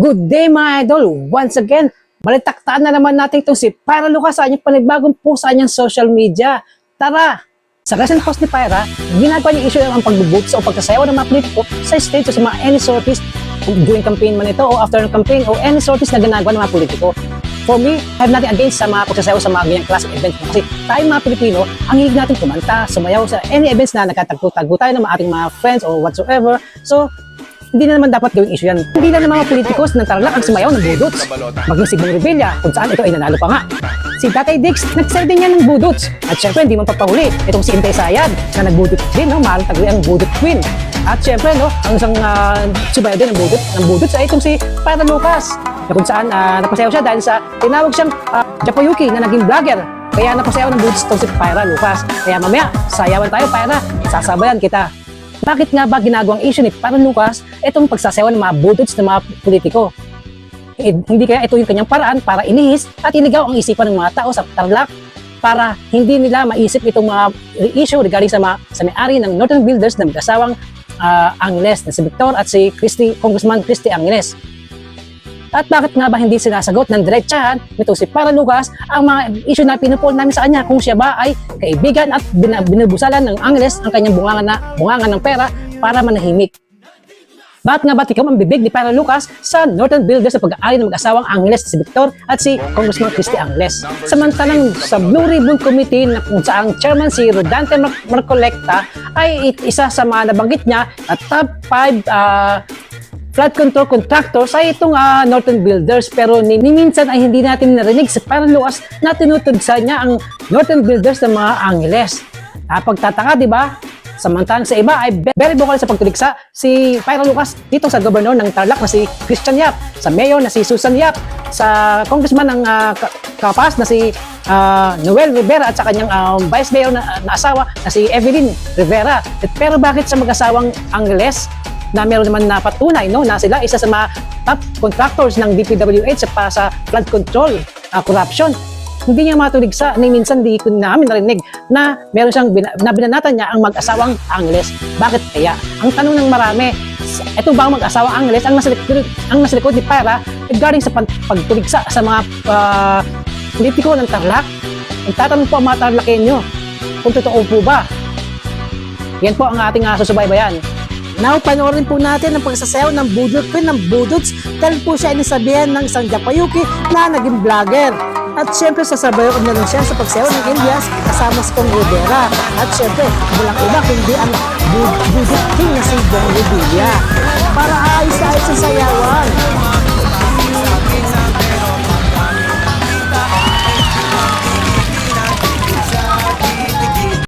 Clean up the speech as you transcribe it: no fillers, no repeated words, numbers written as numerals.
Good day mga idol! Once again, balitaktaan na naman natin itong si Pyra Lucas sa kanyang panibagong post sa kanyang social media. Tara! Sa recent post ni Pyra, ginagawa niya issue ang pagbubuts o pagsasayaw ng mga politiko sa stage o sa mga any sorties during campaign man ito o after ng campaign o any sorties na ginagawa ng mga politiko. For me, I have nothing against sa mga pagsasayaw sa mga ganyang class of events kasi tayo mga Pilipino, ang hilig natin kumanta, sumayaw sa any events na nagkatagpo-tagpo tayo ng ating mga friends or whatsoever. So, hindi na naman dapat gawing issue yan. Hindi na ng mga politikos ng Tarlac ang sumayaw ng budots. Maging si Bong Revilla, kung saan ito ay nanalo pa nga. Si Tatay Diggs, nagsayaw din yan ng budots. At syempre, hindi man papahuli. Itong si Intay Sayad, na nagbudot din, no? Mahal tagli ang budot queen. At syempre, no, ang isang sumayaw din ng budots ay itong si Pyra Lucas. Na kung saan napasayaw siya dahil sa tinawag siyang Japayuki na naging vlogger. Kaya napasayaw ng budots itong si Pyra Lucas. Kaya mamaya, sayawan tayo, Pyra. Sasabayan kita. Bakit nga ba ginagawang issue ni Pyra Lucas itong pagsasayaw ng mga budots ng mga politiko? Hindi kaya ito yung kanyang paraan para inihis at inigaw ang isipan ng mga tao sa Tarlac para hindi nila maisip itong mga issue regarding sa may-ari ng Northern Builders na mag-asawang Angeles na si Victor at si Congressman Christy Angeles. At bakit nga ba hindi sinasagot ng diretsahan nito si Pyra Lucas ang mga issue na pinupol namin sa kanya kung siya ba ay kaibigan at binubusalan ng Angeles ang kanyang bungangan ng pera para manahimik? Bakit nga ba tikom ang bibig ni Pyra Lucas sa Northern Builders sa pag-aari ng mag-asawang Angeles si Victor at si Congressman Christy Angeles? Samantalang sa Blue Ribbon Committee na kung saan chairman si Rodante Marcolecta ay isa sa mga nabanggit niya at top 5 flood control contractors ay itong Northern Builders, pero minsan ay hindi natin narinig sa Pyra Lucas na tinutugsa niya ang Northern Builders ng mga Angeles. Pagtataka, di ba? Samantalang sa iba ay very vocal sa pagtuligsa si Pyra Lucas dito sa gobernador ng Tarlac na si Christian Yap, sa mayor na si Susan Yap, sa congressman ng Kapas na si Noel Rivera at sa kanyang vice mayor na asawa na si Evelyn Rivera. Pero bakit sa mag-asawang Angeles na meron naman na patunay, no, na sila isa sa mga top contractors ng DPWH sa flood control corruption, hindi niya matuligsa ni minsan di ko namin narinig na meron siyang binanatan niya ang mag-asawang Angeles. Bakit kaya? Ang tanong ng marami, ito ba ang mag-asawang Angeles ang nasa likod ni Pyra regarding sa pagtuligsa sa mga politiko ng Tarlac? Ang tatanong po ang mga Tarlacenyo kung totoo po ba. Yan po ang ating susubaybayan. Now, panoorin po natin ang pagsasayaw ng budot queen ng budots dahil po siya inisabihan ng isang Japayuki na naging vlogger. At syempre, sasabayon na lang siya sa pagsayaw ng Elias kasama si Bong Revilla. At syempre, walang iba kundi ang budot king na si Bong Revilla. Para ayos na ayos sa sayawan.